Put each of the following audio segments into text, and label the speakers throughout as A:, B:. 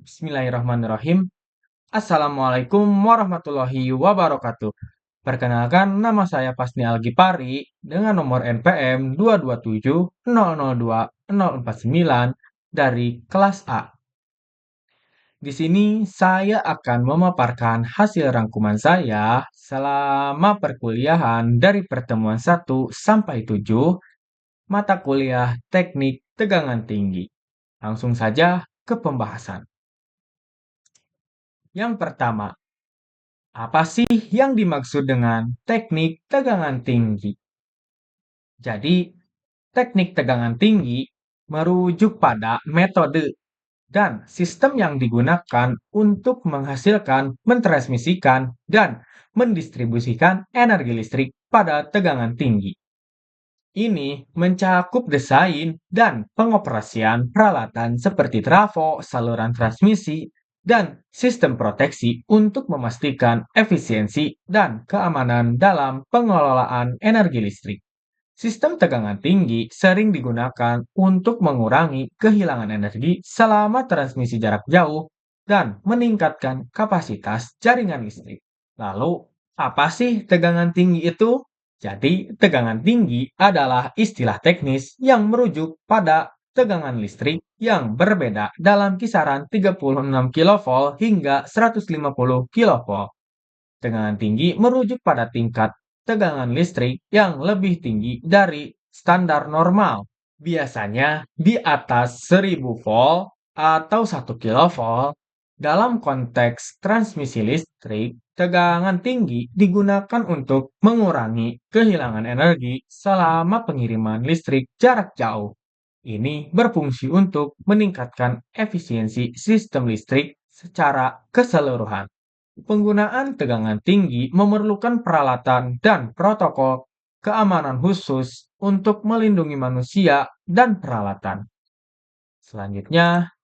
A: Bismillahirrahmanirrahim. Assalamualaikum warahmatullahi wabarakatuh. Perkenalkan, nama saya Pasni Algipari dengan nomor NPM 227002049 dari kelas A. Di sini saya akan memaparkan hasil rangkuman saya selama perkuliahan dari pertemuan 1 sampai 7 mata kuliah Teknik Tegangan Tinggi. Langsung saja ke pembahasan. Yang pertama, apa sih yang dimaksud dengan teknik tegangan tinggi? Jadi, teknik tegangan tinggi merujuk pada metode dan sistem yang digunakan untuk menghasilkan, mentransmisikan, dan mendistribusikan energi listrik pada tegangan tinggi. Ini mencakup desain dan pengoperasian peralatan seperti trafo, saluran transmisi, dan sistem proteksi untuk memastikan efisiensi dan keamanan dalam pengelolaan energi listrik. Sistem tegangan tinggi sering digunakan untuk mengurangi kehilangan energi selama transmisi jarak jauh dan meningkatkan kapasitas jaringan listrik. Lalu, apa sih tegangan tinggi itu? Jadi, tegangan tinggi adalah istilah teknis yang merujuk pada tegangan listrik yang berbeda dalam kisaran 36 kV hingga 150 kV. Tegangan tinggi merujuk pada tingkat tegangan listrik yang lebih tinggi dari standar normal, biasanya di atas 1000 volt atau 1 kV. Dalam konteks transmisi listrik, tegangan tinggi digunakan untuk mengurangi kehilangan energi selama pengiriman listrik jarak jauh. Ini berfungsi untuk meningkatkan efisiensi sistem listrik secara keseluruhan. Penggunaan tegangan tinggi memerlukan peralatan dan protokol keamanan khusus untuk melindungi manusia dan peralatan. Selanjutnya,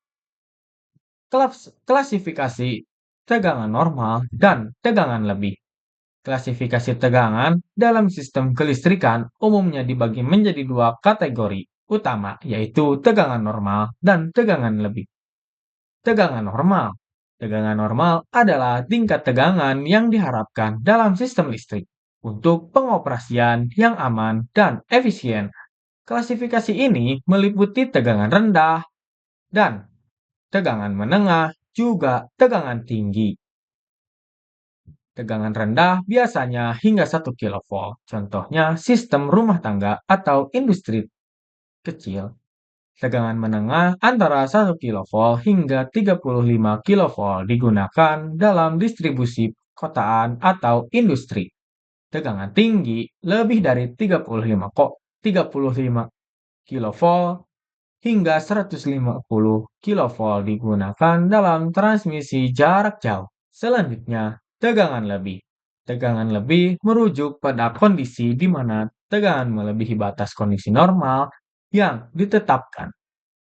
A: klasifikasi tegangan normal dan tegangan lebih. Klasifikasi tegangan dalam sistem kelistrikan umumnya dibagi menjadi dua kategori utama, yaitu tegangan normal dan tegangan lebih. Tegangan normal. Tegangan normal adalah tingkat tegangan yang diharapkan dalam sistem listrik untuk pengoperasian yang aman dan efisien. Klasifikasi ini meliputi tegangan rendah dan tegangan menengah, juga tegangan tinggi. Tegangan rendah biasanya hingga 1 kV, contohnya sistem rumah tangga atau industri kecil. Tegangan menengah antara 1 kV hingga 35 kV digunakan dalam distribusi kotaan atau industri. Tegangan tinggi lebih dari 35 kV hingga 150 kV digunakan dalam transmisi jarak jauh. Selanjutnya, tegangan lebih. Tegangan lebih merujuk pada kondisi di mana tegangan melebihi batas kondisi normal yang ditetapkan.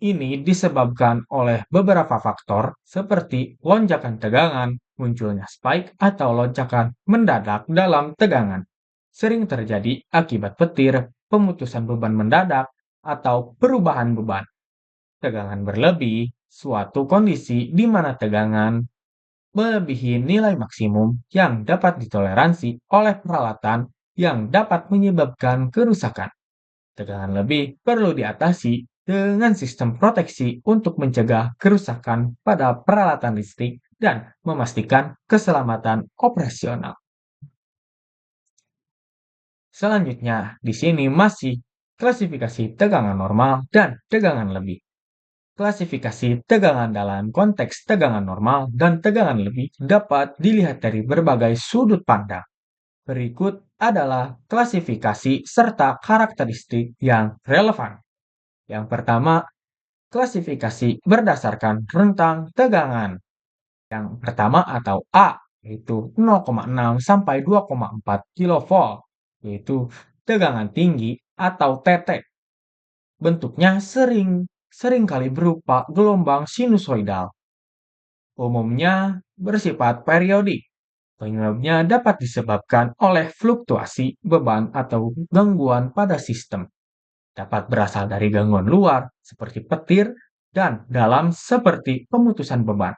A: Ini disebabkan oleh beberapa faktor seperti lonjakan tegangan, munculnya spike atau lonjakan mendadak dalam tegangan. Sering terjadi akibat petir, pemutusan beban mendadak, atau perubahan beban. Tegangan berlebih, suatu kondisi di mana tegangan melebihi nilai maksimum yang dapat ditoleransi oleh peralatan yang dapat menyebabkan kerusakan. Tegangan lebih perlu diatasi dengan sistem proteksi untuk mencegah kerusakan pada peralatan listrik dan memastikan keselamatan operasional. Selanjutnya, di sini masih klasifikasi tegangan normal dan tegangan lebih. Klasifikasi tegangan dalam konteks tegangan normal dan tegangan lebih dapat dilihat dari berbagai sudut pandang. Berikut adalah klasifikasi serta karakteristik yang relevan. Yang pertama, klasifikasi berdasarkan rentang tegangan. Yang pertama atau A, yaitu 0,6 sampai 2,4 kV, yaitu tegangan tinggi atau TT. Bentuknya sering kali berupa gelombang sinusoidal. Umumnya bersifat periodik. Penyebabnya dapat disebabkan oleh fluktuasi beban atau gangguan pada sistem. Dapat berasal dari gangguan luar seperti petir dan dalam seperti pemutusan beban.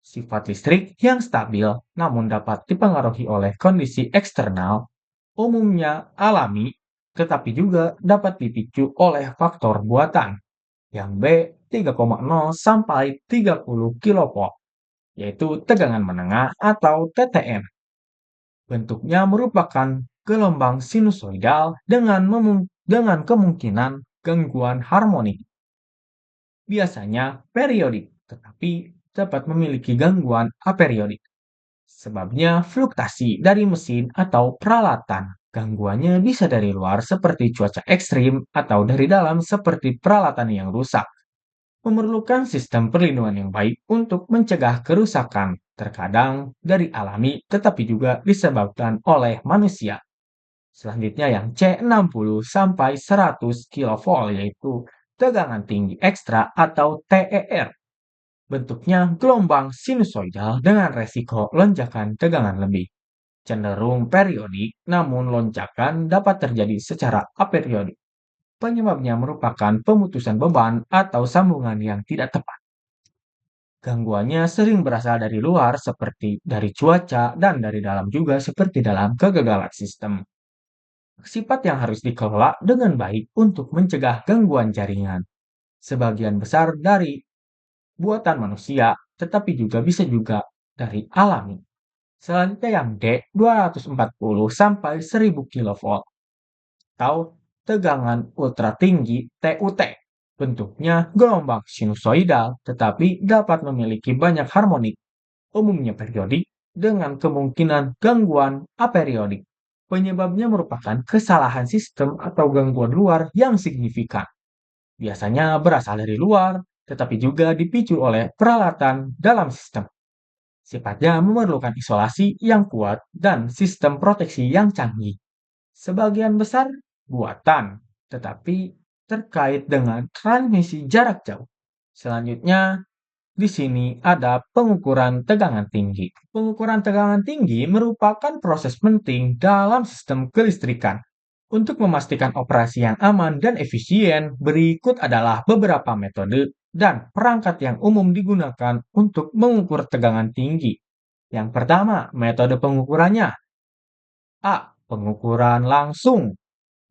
A: Sifat listrik yang stabil namun dapat dipengaruhi oleh kondisi eksternal, umumnya alami, tetapi juga dapat dipicu oleh faktor buatan yang B 3,0 sampai 30 kV, yaitu tegangan menengah atau TTM. Bentuknya merupakan gelombang sinusoidal dengan kemungkinan gangguan harmonik. Biasanya periodik, tetapi dapat memiliki gangguan aperiodik. Sebabnya fluktuasi dari mesin atau peralatan. Gangguannya bisa dari luar seperti cuaca ekstrim atau dari dalam seperti peralatan yang rusak. Memerlukan sistem perlindungan yang baik untuk mencegah kerusakan, terkadang dari alami tetapi juga disebabkan oleh manusia. Selanjutnya yang C60 sampai 100 kV yaitu tegangan tinggi ekstra atau TER. Bentuknya gelombang sinusoidal dengan resiko lonjakan tegangan lebih. Cenderung periodik, namun lonjakan dapat terjadi secara aperiodik. Penyebabnya merupakan pemutusan beban atau sambungan yang tidak tepat. Gangguannya sering berasal dari luar seperti dari cuaca dan dari dalam juga seperti dalam kegagalan sistem. Sifat yang harus dikelola dengan baik untuk mencegah gangguan jaringan. Sebagian besar dari buatan manusia, tetapi juga bisa juga dari alami. Selanjutnya yang D 240 sampai 1000 kV atau tegangan ultra tinggi TUT. Bentuknya gelombang sinusoidal tetapi dapat memiliki banyak harmonik, umumnya periodik dengan kemungkinan gangguan aperiodik. Penyebabnya merupakan kesalahan sistem atau gangguan luar yang signifikan. Biasanya berasal dari luar, tetapi juga dipicu oleh peralatan dalam sistem. Sifatnya memerlukan isolasi yang kuat dan sistem proteksi yang canggih. Sebagian besar buatan, tetapi terkait dengan transmisi jarak jauh. Selanjutnya, di sini ada pengukuran tegangan tinggi. Pengukuran tegangan tinggi merupakan proses penting dalam sistem kelistrikan. Untuk memastikan operasi yang aman dan efisien, berikut adalah beberapa metode dan perangkat yang umum digunakan untuk mengukur tegangan tinggi. Yang pertama, metode pengukurannya. A. Pengukuran langsung.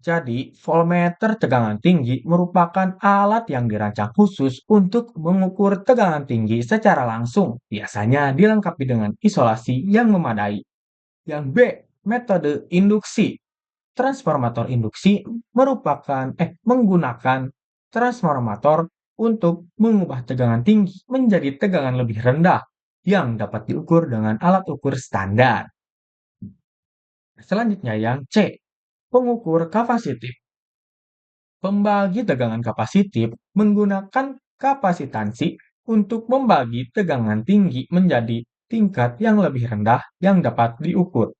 A: Jadi, voltmeter tegangan tinggi merupakan alat yang dirancang khusus untuk mengukur tegangan tinggi secara langsung, biasanya dilengkapi dengan isolasi yang memadai. Yang B, metode induksi. Transformator induksi menggunakan transformator untuk mengubah tegangan tinggi menjadi tegangan lebih rendah yang dapat diukur dengan alat ukur standar. Selanjutnya yang C, pengukur kapasitif. Pembagi tegangan kapasitif menggunakan kapasitansi untuk membagi tegangan tinggi menjadi tingkat yang lebih rendah yang dapat diukur.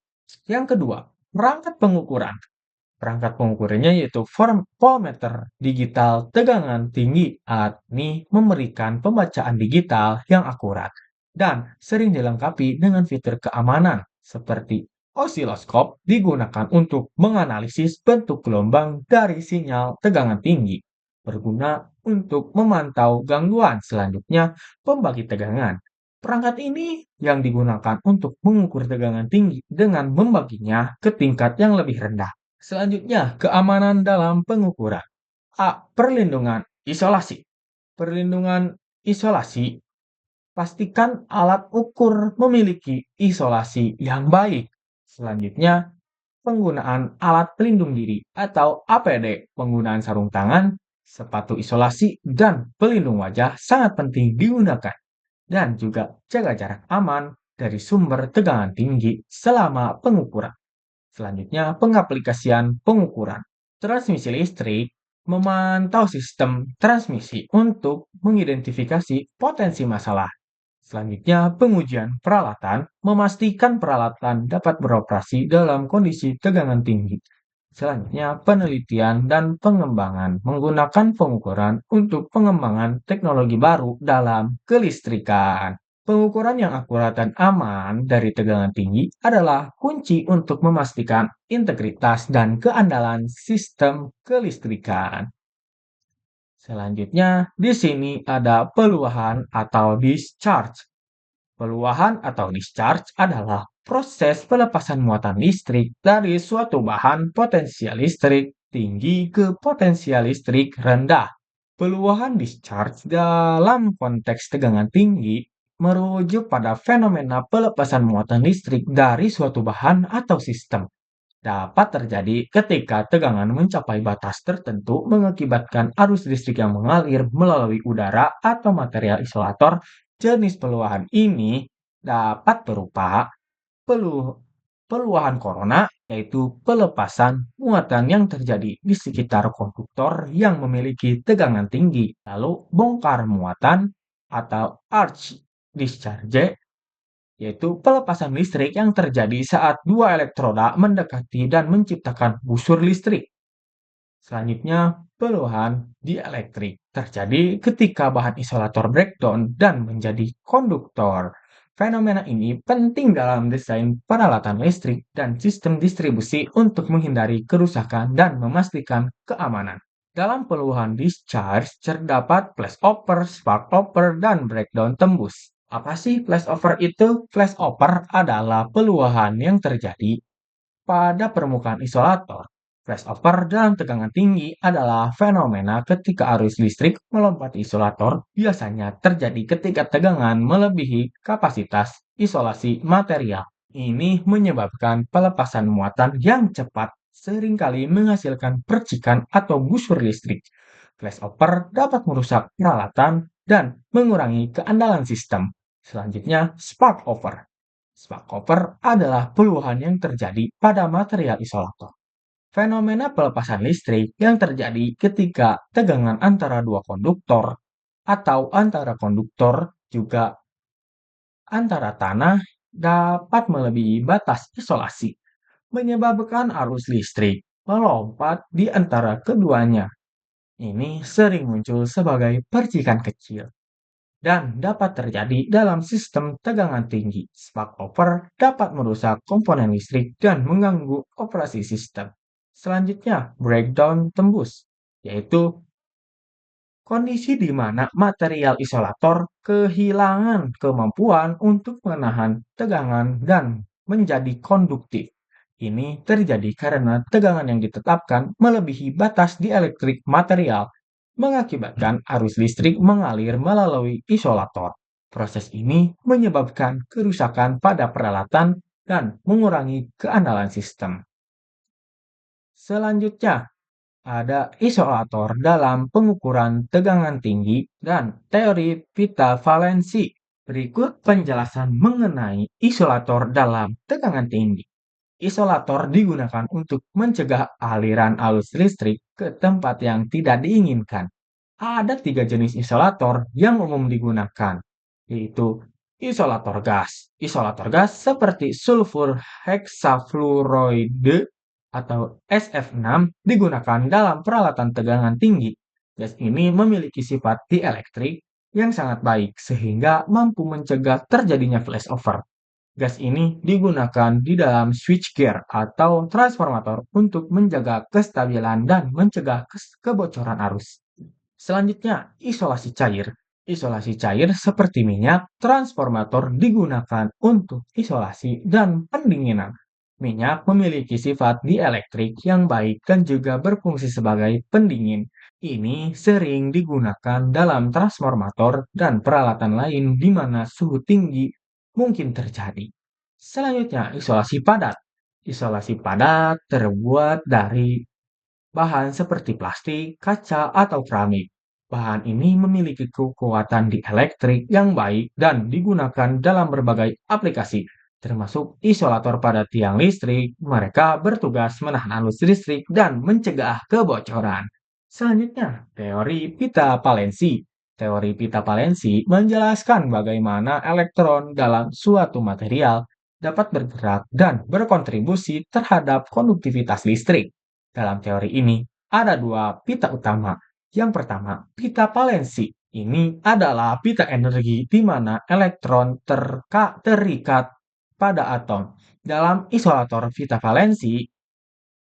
A: Yang kedua, perangkat pengukuran. Perangkat pengukurannya yaitu voltmeter digital tegangan tinggi. Alat ini memberikan pembacaan digital yang akurat dan sering dilengkapi dengan fitur keamanan seperti osiloskop digunakan untuk menganalisis bentuk gelombang dari sinyal tegangan tinggi. Berguna untuk memantau gangguan. Selanjutnya, pembagi tegangan. Perangkat ini yang digunakan untuk mengukur tegangan tinggi dengan membaginya ke tingkat yang lebih rendah. Selanjutnya, keamanan dalam pengukuran. A. Perlindungan isolasi. Perlindungan isolasi. Pastikan alat ukur memiliki isolasi yang baik. Selanjutnya, penggunaan alat pelindung diri atau APD. Penggunaan sarung tangan, sepatu isolasi, dan pelindung wajah sangat penting digunakan. Dan juga jaga jarak aman dari sumber tegangan tinggi selama pengukuran. Selanjutnya, pengaplikasian pengukuran. Transmisi listrik memantau sistem transmisi untuk mengidentifikasi potensi masalah. Selanjutnya, pengujian peralatan memastikan peralatan dapat beroperasi dalam kondisi tegangan tinggi. Selanjutnya, penelitian dan pengembangan menggunakan pengukuran untuk pengembangan teknologi baru dalam kelistrikan. Pengukuran yang akurat dan aman dari tegangan tinggi adalah kunci untuk memastikan integritas dan keandalan sistem kelistrikan. Selanjutnya, di sini ada peluahan atau discharge. Peluahan atau discharge adalah proses pelepasan muatan listrik dari suatu bahan potensial listrik tinggi ke potensial listrik rendah. Peluahan discharge dalam konteks tegangan tinggi merujuk pada fenomena pelepasan muatan listrik dari suatu bahan atau sistem. Dapat terjadi ketika tegangan mencapai batas tertentu mengakibatkan arus listrik yang mengalir melalui udara atau material isolator. Jenis peluahan ini dapat berupa pelu- peluahan korona, yaitu pelepasan muatan yang terjadi di sekitar konduktor yang memiliki tegangan tinggi, lalu bongkar muatan atau arch discharge, yaitu pelepasan listrik yang terjadi saat dua elektroda mendekati dan menciptakan busur listrik. Selanjutnya, peluahan dielektrik terjadi ketika bahan isolator breakdown dan menjadi konduktor. Fenomena ini penting dalam desain peralatan listrik dan sistem distribusi untuk menghindari kerusakan dan memastikan keamanan. Dalam peluahan discharge terdapat flashover, sparkover, dan breakdown tembus. Apa sih flashover itu? Flashover adalah peluahan yang terjadi pada permukaan isolator. Flashover dalam tegangan tinggi adalah fenomena ketika arus listrik melompati isolator, biasanya terjadi ketika tegangan melebihi kapasitas isolasi material. Ini menyebabkan pelepasan muatan yang cepat, seringkali menghasilkan percikan atau busur listrik. Flashover dapat merusak peralatan dan mengurangi keandalan sistem. Selanjutnya, sparkover. Sparkover adalah peluahan yang terjadi pada material isolator. Fenomena pelepasan listrik yang terjadi ketika tegangan antara dua konduktor atau antara konduktor juga antara tanah dapat melebihi batas isolasi, menyebabkan arus listrik melompat di antara keduanya. Ini sering muncul sebagai percikan kecil dan dapat terjadi dalam sistem tegangan tinggi. Sparkover dapat merusak komponen listrik dan mengganggu operasi sistem. Selanjutnya, breakdown tembus, yaitu kondisi di mana material isolator kehilangan kemampuan untuk menahan tegangan dan menjadi konduktif. Ini terjadi karena tegangan yang ditetapkan melebihi batas dielektrik material, mengakibatkan arus listrik mengalir melalui isolator. Proses ini menyebabkan kerusakan pada peralatan dan mengurangi keandalan sistem. Selanjutnya, ada isolator dalam pengukuran tegangan tinggi dan teori pita valensi. Berikut penjelasan mengenai isolator dalam tegangan tinggi. Isolator digunakan untuk mencegah aliran arus listrik ke tempat yang tidak diinginkan. Ada tiga jenis isolator yang umum digunakan, yaitu isolator gas. Isolator gas seperti sulfur heksafluoride atau SF6 digunakan dalam peralatan tegangan tinggi. Gas ini memiliki sifat dielektrik yang sangat baik sehingga mampu mencegah terjadinya flashover. Gas ini digunakan di dalam switchgear atau transformator untuk menjaga kestabilan dan mencegah kebocoran arus. Selanjutnya, isolasi cair. Isolasi cair seperti minyak transformator digunakan untuk isolasi dan pendinginan. Minyak memiliki sifat dielektrik yang baik dan juga berfungsi sebagai pendingin. Ini sering digunakan dalam transformator dan peralatan lain di mana suhu tinggi mungkin terjadi. Selanjutnya, isolasi padat. Isolasi padat terbuat dari bahan seperti plastik, kaca, atau keramik. Bahan ini memiliki kekuatan dielektrik yang baik dan digunakan dalam berbagai aplikasi, termasuk isolator pada tiang listrik. Mereka bertugas menahan arus listrik dan mencegah kebocoran. Selanjutnya, teori pita valensi. Teori pita valensi menjelaskan bagaimana elektron dalam suatu material dapat bergerak dan berkontribusi terhadap konduktivitas listrik. Dalam teori ini, ada dua pita utama. Yang pertama, pita valensi. Ini adalah pita energi di mana elektron terikat pada atom. Dalam isolator pita valensi,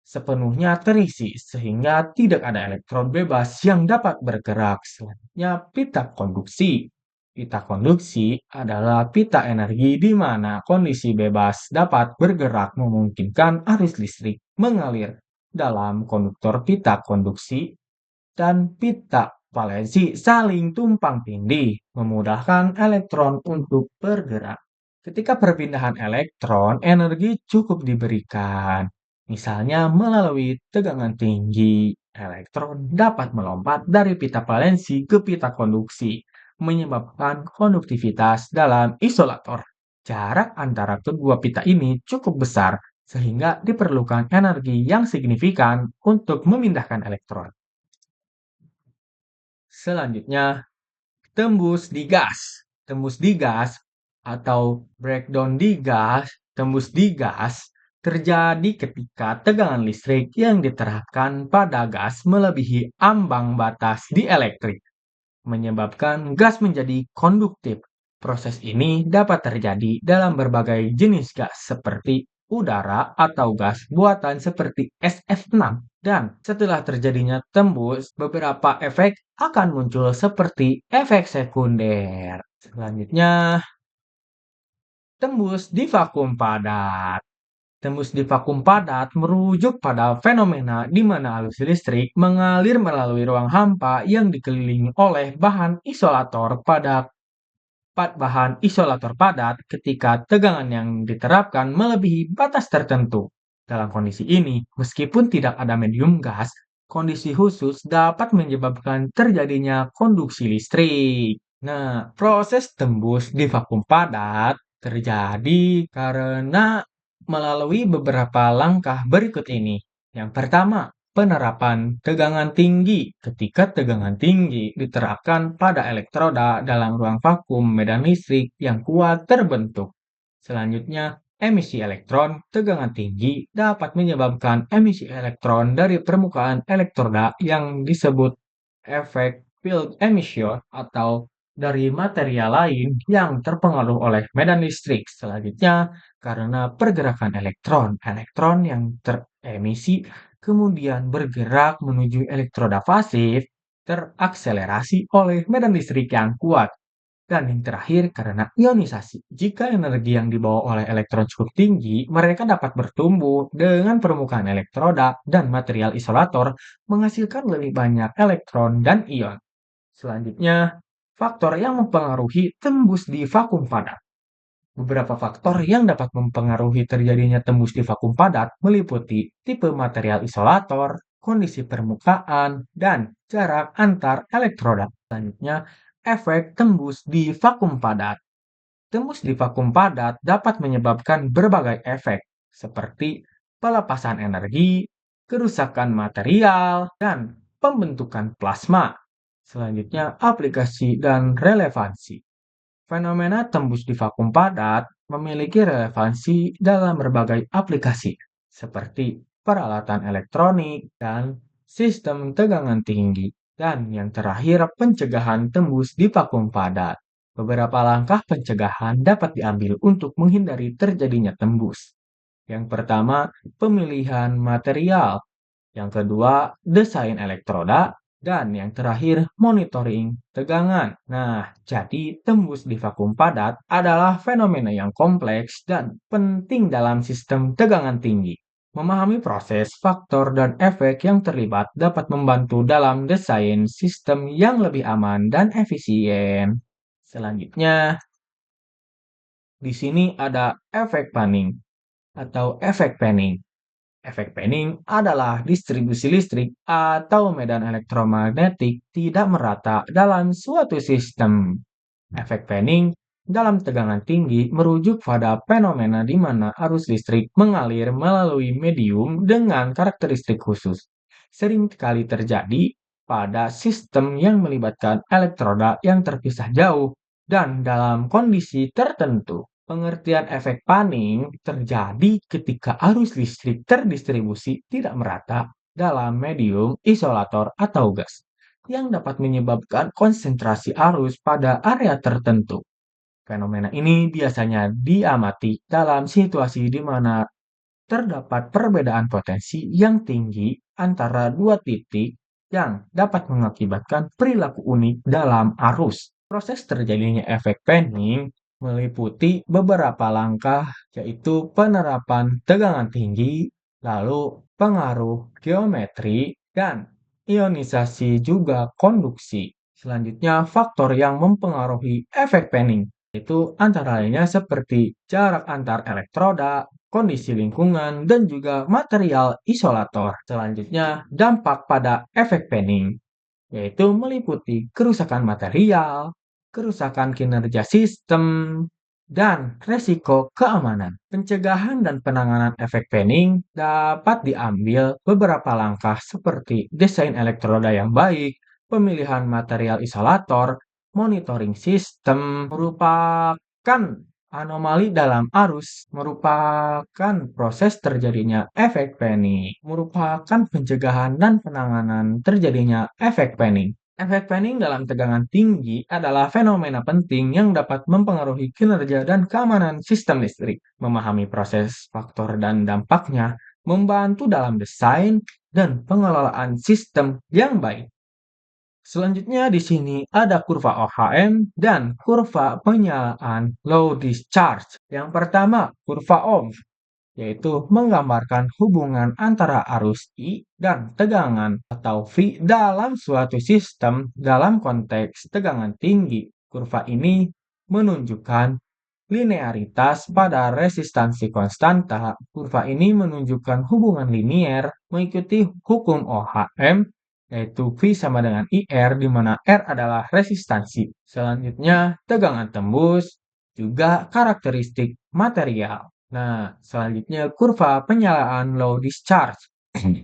A: sepenuhnya terisi sehingga tidak ada elektron bebas yang dapat bergerak. Selanjutnya, pita konduksi. Pita konduksi adalah pita energi di mana kondisi bebas dapat bergerak memungkinkan arus listrik mengalir dalam konduktor pita konduksi dan pita valensi saling tumpang tindih, memudahkan elektron untuk bergerak. Ketika perpindahan elektron, energi cukup diberikan. Misalnya melalui tegangan tinggi, elektron dapat melompat dari pita valensi ke pita konduksi, menyebabkan konduktivitas dalam isolator. Jarak antara kedua pita ini cukup besar, sehingga diperlukan energi yang signifikan untuk memindahkan elektron. Selanjutnya, tembus di gas. Tembus di gas atau breakdown di gas, tembus di gas terjadi ketika tegangan listrik yang diterapkan pada gas melebihi ambang batas di elektrik, menyebabkan gas menjadi konduktif. Proses ini dapat terjadi dalam berbagai jenis gas seperti udara atau gas buatan seperti SF6. Dan setelah terjadinya tembus, beberapa efek akan muncul seperti efek sekunder. Selanjutnya, tembus di vakum padat. Tembus di vakum padat merujuk pada fenomena di mana arus listrik mengalir melalui ruang hampa yang dikelilingi oleh bahan isolator padat ketika tegangan yang diterapkan melebihi batas tertentu. Dalam kondisi ini, meskipun tidak ada medium gas, kondisi khusus dapat menyebabkan terjadinya konduksi listrik. Nah, proses tembus di vakum padat terjadi karena melalui beberapa langkah berikut ini. Yang pertama, penerapan tegangan tinggi. Ketika tegangan tinggi diterapkan pada elektroda dalam ruang vakum, medan listrik yang kuat terbentuk. Selanjutnya, emisi elektron. Tegangan tinggi dapat menyebabkan emisi elektron dari permukaan elektroda yang disebut efek field emission atau dari material lain yang terpengaruh oleh medan listrik. Selanjutnya, karena pergerakan elektron, elektron yang teremisi kemudian bergerak menuju elektroda pasif, terakselerasi oleh medan listrik yang kuat. Dan yang terakhir, karena ionisasi. Jika energi yang dibawa oleh elektron cukup tinggi, mereka dapat bertumbuh dengan permukaan elektroda dan material isolator menghasilkan lebih banyak elektron dan ion. Selanjutnya, faktor yang mempengaruhi tembus di vakum padat. Beberapa faktor yang dapat mempengaruhi terjadinya tembus di vakum padat meliputi tipe material isolator, kondisi permukaan, dan jarak antar elektroda. Selanjutnya, efek tembus di vakum padat. Tembus di vakum padat dapat menyebabkan berbagai efek, seperti pelepasan energi, kerusakan material, dan pembentukan plasma. Selanjutnya, aplikasi dan relevansi. Fenomena tembus di vakum padat memiliki relevansi dalam berbagai aplikasi, seperti peralatan elektronik dan sistem tegangan tinggi. Dan yang terakhir, pencegahan tembus di vakum padat. Beberapa langkah pencegahan dapat diambil untuk menghindari terjadinya tembus. Yang pertama, pemilihan material. Yang kedua, desain elektroda. Dan yang terakhir, monitoring tegangan. Nah, jadi tembus di vakum padat adalah fenomena yang kompleks dan penting dalam sistem tegangan tinggi. Memahami proses, faktor, dan efek yang terlibat dapat membantu dalam desain sistem yang lebih aman dan efisien. Selanjutnya, di sini ada efek Panning atau efek Panning. Efek Panning adalah distribusi listrik atau medan elektromagnetik tidak merata dalam suatu sistem. Efek Panning dalam tegangan tinggi merujuk pada fenomena di mana arus listrik mengalir melalui medium dengan karakteristik khusus. Sering kali terjadi pada sistem yang melibatkan elektroda yang terpisah jauh dan dalam kondisi tertentu. Pengertian efek Panning terjadi ketika arus listrik terdistribusi tidak merata dalam medium, isolator, atau gas yang dapat menyebabkan konsentrasi arus pada area tertentu. Fenomena ini biasanya diamati dalam situasi di mana terdapat perbedaan potensi yang tinggi antara dua titik yang dapat mengakibatkan perilaku unik dalam arus. Proses terjadinya efek Penning meliputi beberapa langkah, yaitu penerapan tegangan tinggi, lalu pengaruh geometri, dan ionisasi juga konduksi. Selanjutnya, faktor yang mempengaruhi efek Penning itu antara lainnya seperti jarak antar elektroda, kondisi lingkungan, dan juga material isolator. Selanjutnya, dampak pada efek Penning yaitu meliputi kerusakan material, kerusakan kinerja sistem, dan resiko keamanan. Pencegahan dan penanganan efek Penning dapat diambil beberapa langkah seperti desain elektroda yang baik, pemilihan material isolator, monitoring sistem, merupakan anomali dalam arus, merupakan proses terjadinya efek Penning, merupakan pencegahan dan penanganan terjadinya efek Penning. Efek Penning dalam tegangan tinggi adalah fenomena penting yang dapat mempengaruhi kinerja dan keamanan sistem listrik. Memahami proses, faktor, dan dampaknya membantu dalam desain dan pengelolaan sistem yang baik. Selanjutnya di sini ada kurva OHM dan kurva penyalaan low discharge. Yang pertama, kurva Ohm, yaitu menggambarkan hubungan antara arus I dan tegangan atau V dalam suatu sistem dalam konteks tegangan tinggi. Kurva ini menunjukkan linearitas pada resistansi konstanta. Kurva ini menunjukkan hubungan linier mengikuti hukum OHM, yaitu V sama dengan IR, di mana R adalah resistansi. Selanjutnya, tegangan tembus, juga karakteristik material. Nah, selanjutnya kurva penyalaan low discharge.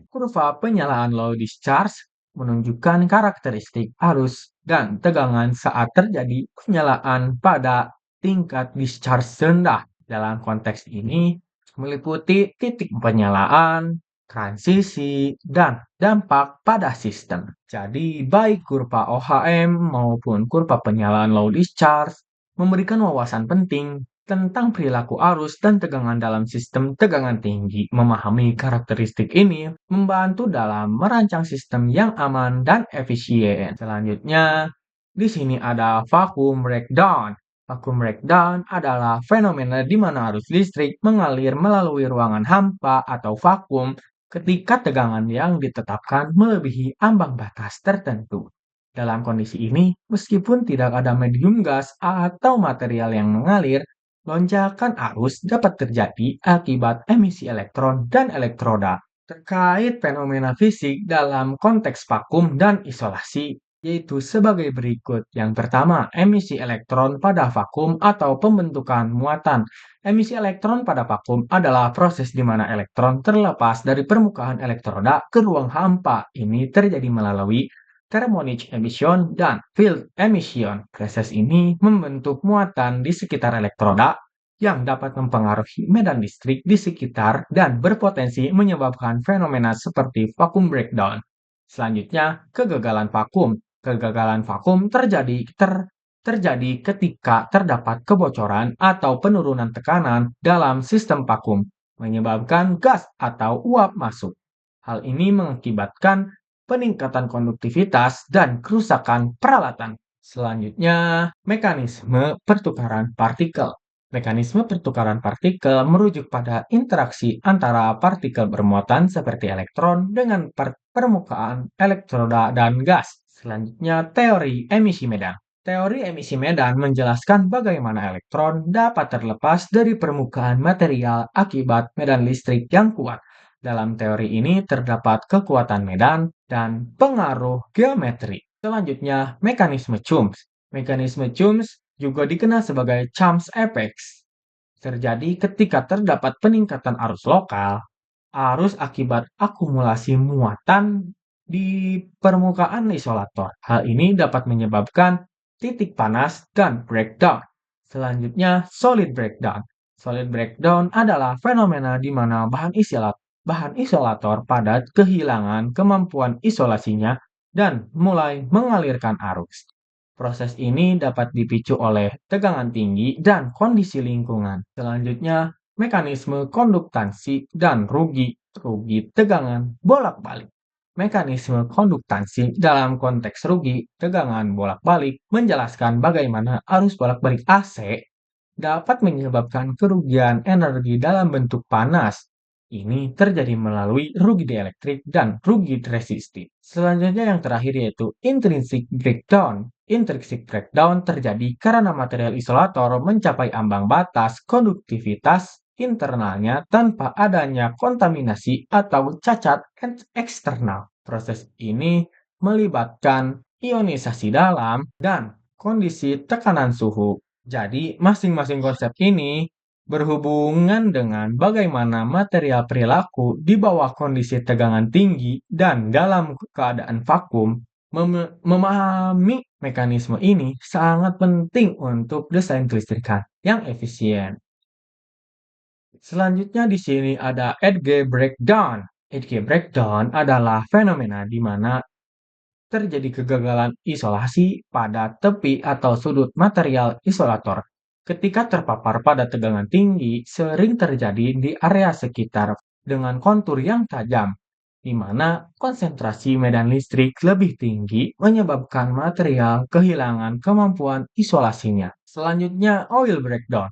A: Kurva penyalaan low discharge menunjukkan karakteristik arus dan tegangan saat terjadi penyalaan pada tingkat discharge rendah. Dalam konteks ini, meliputi titik penyalaan, transisi, dan dampak pada sistem. Jadi, baik kurva OHM maupun kurva penyalaan low discharge memberikan wawasan penting tentang perilaku arus dan tegangan dalam sistem tegangan tinggi. Memahami karakteristik ini membantu dalam merancang sistem yang aman dan efisien. Selanjutnya, di sini ada vacuum breakdown. Vacuum breakdown adalah fenomena di mana arus listrik mengalir melalui ruangan hampa atau vakum ketika tegangan yang ditetapkan melebihi ambang batas tertentu. Dalam kondisi ini, meskipun tidak ada medium gas atau material yang mengalir, lonjakan arus dapat terjadi akibat emisi elektron dan elektroda. Terkait fenomena fisik dalam konteks vakum dan isolasi, yaitu sebagai berikut. Yang pertama, emisi elektron pada vakum atau pembentukan muatan. Emisi elektron pada vakum adalah proses di mana elektron terlepas dari permukaan elektroda ke ruang hampa. Ini terjadi melalui thermonic emission dan field emission. Proses ini membentuk muatan di sekitar elektroda yang dapat mempengaruhi medan listrik di sekitar dan berpotensi menyebabkan fenomena seperti vacuum breakdown. Selanjutnya, kegagalan vakum. Kegagalan vakum terjadi ketika terdapat kebocoran atau penurunan tekanan dalam sistem vakum, menyebabkan gas atau uap masuk. Hal ini mengakibatkan peningkatan konduktivitas dan kerusakan peralatan. Selanjutnya, mekanisme pertukaran partikel. Mekanisme pertukaran partikel merujuk pada interaksi antara partikel bermuatan seperti elektron dengan permukaan elektroda dan gas. Selanjutnya, teori emisi medan. Teori emisi medan menjelaskan bagaimana elektron dapat terlepas dari permukaan material akibat medan listrik yang kuat. Dalam teori ini terdapat kekuatan medan dan pengaruh geometri. Selanjutnya, mekanisme Chomsky. Mekanisme Chomsky juga dikenal sebagai Chomsky effects. Terjadi ketika terdapat peningkatan arus lokal, arus akibat akumulasi muatan di permukaan isolator. Hal ini dapat menyebabkan titik panas dan breakdown. Selanjutnya, solid breakdown. Solid breakdown adalah fenomena di mana bahan isolator padat kehilangan kemampuan isolasinya dan mulai mengalirkan arus. Proses ini dapat dipicu oleh tegangan tinggi dan kondisi lingkungan. Selanjutnya, mekanisme konduktansi dan rugi tegangan bolak-balik. Mekanisme konduktansi dalam konteks rugi tegangan bolak-balik menjelaskan bagaimana arus bolak-balik AC dapat menyebabkan kerugian energi dalam bentuk panas. Ini terjadi melalui rugi dielektrik dan rugi resistif. Selanjutnya yang terakhir yaitu intrinsic breakdown. Intrinsic breakdown terjadi karena material isolator mencapai ambang batas konduktivitas internalnya tanpa adanya kontaminasi atau cacat eksternal. Proses ini melibatkan ionisasi dalam dan kondisi tekanan suhu. Jadi, masing-masing konsep ini berhubungan dengan bagaimana material perilaku di bawah kondisi tegangan tinggi dan dalam keadaan vakum. Memahami mekanisme ini sangat penting untuk desain kelistrikan yang efisien. Selanjutnya di sini ada Edge breakdown. Edge breakdown adalah fenomena di mana terjadi kegagalan isolasi pada tepi atau sudut material isolator. Ketika terpapar pada tegangan tinggi, sering terjadi di area sekitar dengan kontur yang tajam, di mana konsentrasi medan listrik lebih tinggi menyebabkan material kehilangan kemampuan isolasinya. Selanjutnya, oil breakdown.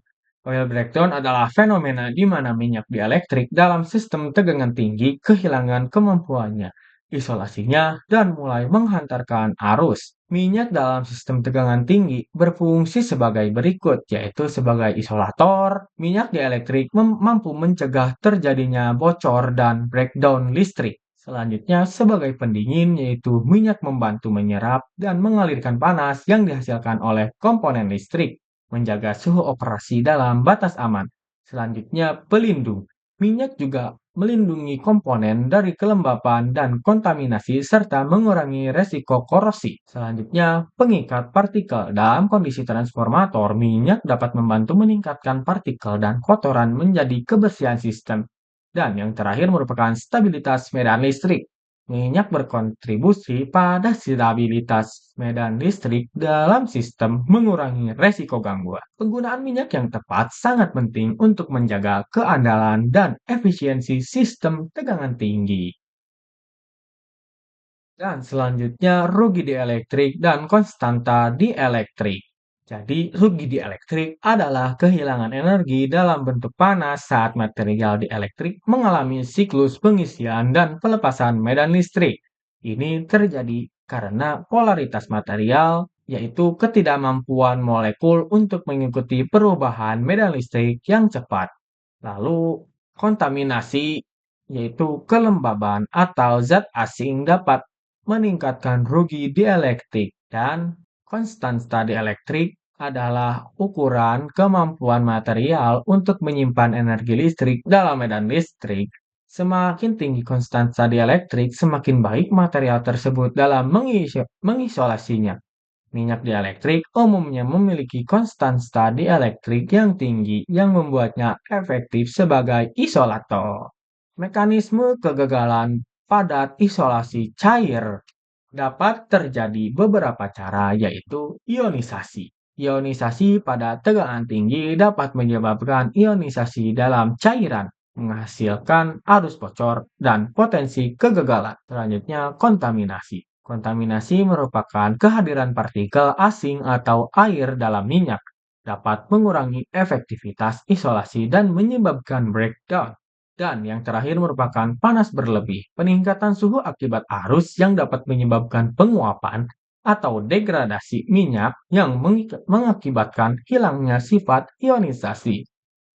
A: Oil breakdown adalah fenomena di mana minyak dielektrik dalam sistem tegangan tinggi kehilangan kemampuannya isolasinya, dan mulai menghantarkan arus. Minyak dalam sistem tegangan tinggi berfungsi sebagai berikut, yaitu sebagai isolator. Minyak dielektrik mampu mencegah terjadinya bocor dan breakdown listrik. Selanjutnya, sebagai pendingin, yaitu minyak membantu menyerap dan mengalirkan panas yang dihasilkan oleh komponen listrik, menjaga suhu operasi dalam batas aman. Selanjutnya, pelindung. Minyak juga melindungi komponen dari kelembapan dan kontaminasi serta mengurangi resiko korosi. Selanjutnya, pengikat partikel. Dalam kondisi transformator, minyak dapat membantu meningkatkan partikel dan kotoran menjadi kebersihan sistem. Dan yang terakhir merupakan stabilitas medan listrik. Minyak berkontribusi pada stabilitas medan listrik dalam sistem mengurangi resiko gangguan. Penggunaan minyak yang tepat sangat penting untuk menjaga keandalan dan efisiensi sistem tegangan tinggi. Dan selanjutnya rugi dielektrik dan konstanta dielektrik. Jadi rugi dielektrik adalah kehilangan energi dalam bentuk panas saat material dielektrik mengalami siklus pengisian dan pelepasan medan listrik. Ini terjadi karena polaritas material, yaitu ketidakmampuan molekul untuk mengikuti perubahan medan listrik yang cepat. Lalu kontaminasi, yaitu kelembaban atau zat asing dapat meningkatkan rugi dielektrik dan konstansa dielektrik adalah ukuran kemampuan material untuk menyimpan energi listrik dalam medan listrik. Semakin tinggi konstansa dielektrik, semakin baik material tersebut dalam mengisolasinya. Minyak dielektrik umumnya memiliki konstansa dielektrik yang tinggi yang membuatnya efektif sebagai isolator. Mekanisme kegagalan padat isolasi cair dapat terjadi beberapa cara, yaitu ionisasi. Ionisasi pada tegangan tinggi dapat menyebabkan ionisasi dalam cairan, menghasilkan arus bocor dan potensi kegagalan. Selanjutnya, kontaminasi. Kontaminasi merupakan kehadiran partikel asing atau air dalam minyak, dapat mengurangi efektivitas isolasi dan menyebabkan breakdown. Dan yang terakhir merupakan panas berlebih, peningkatan suhu akibat arus yang dapat menyebabkan penguapan atau degradasi minyak yang mengakibatkan hilangnya sifat ionisasi.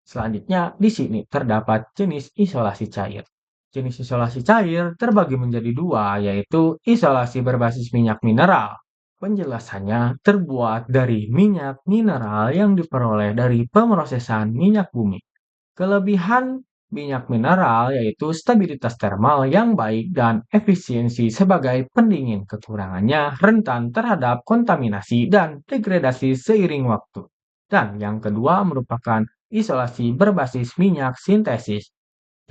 A: Selanjutnya, di sini terdapat jenis isolasi cair. Jenis isolasi cair terbagi menjadi dua, yaitu isolasi berbasis minyak mineral. Penjelasannya terbuat dari minyak mineral yang diperoleh dari pemrosesan minyak bumi. Kelebihan minyak mineral yaitu stabilitas termal yang baik dan efisiensi sebagai pendingin. Kekurangannya rentan terhadap kontaminasi dan degradasi seiring waktu. Dan yang kedua merupakan isolasi berbasis minyak sintesis.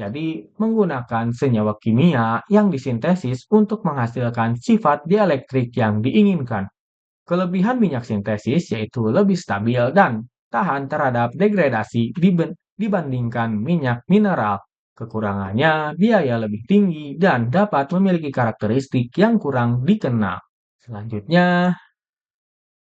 A: Jadi, menggunakan senyawa kimia yang disintesis untuk menghasilkan sifat dielektrik yang diinginkan. Kelebihan minyak sintesis yaitu lebih stabil dan tahan terhadap degradasi dibandingkan minyak mineral. Kekurangannya biaya lebih tinggi dan dapat memiliki karakteristik yang kurang dikenal. Selanjutnya,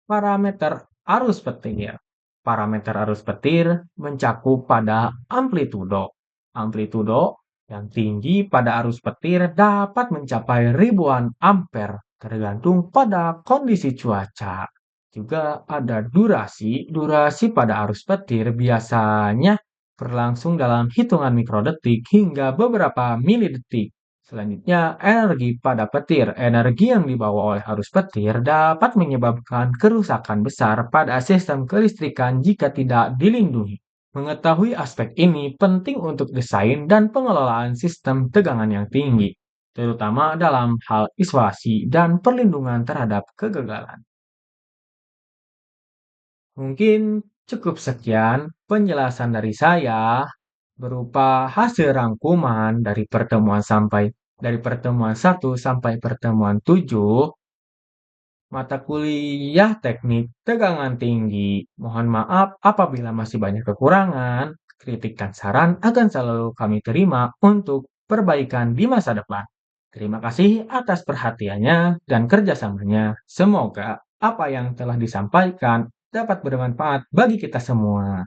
A: parameter arus petir. Parameter arus petir mencakup pada amplitudo. Amplitudo yang tinggi pada arus petir dapat mencapai ribuan ampere tergantung pada kondisi cuaca. Juga ada durasi. Durasi pada arus petir biasanya berlangsung dalam hitungan mikrodetik hingga beberapa milidetik. Selanjutnya, energi pada petir. Energi yang dibawa oleh arus petir dapat menyebabkan kerusakan besar pada sistem kelistrikan jika tidak dilindungi. Mengetahui aspek ini penting untuk desain dan pengelolaan sistem tegangan yang tinggi, terutama dalam hal isolasi dan perlindungan terhadap kegagalan. Mungkin cukup sekian penjelasan dari saya berupa hasil rangkuman dari pertemuan 1 sampai pertemuan 7 mata kuliah teknik tegangan tinggi. Mohon maaf apabila masih banyak kekurangan. Kritik dan saran akan selalu kami terima untuk perbaikan di masa depan. Terima kasih atas perhatiannya dan kerjasamanya. Semoga apa yang telah disampaikan dapat bermanfaat bagi kita semua.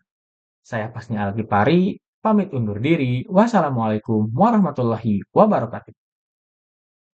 A: Saya Pasnya Algi Pari, pamit undur diri. Wassalamualaikum warahmatullahi wabarakatuh.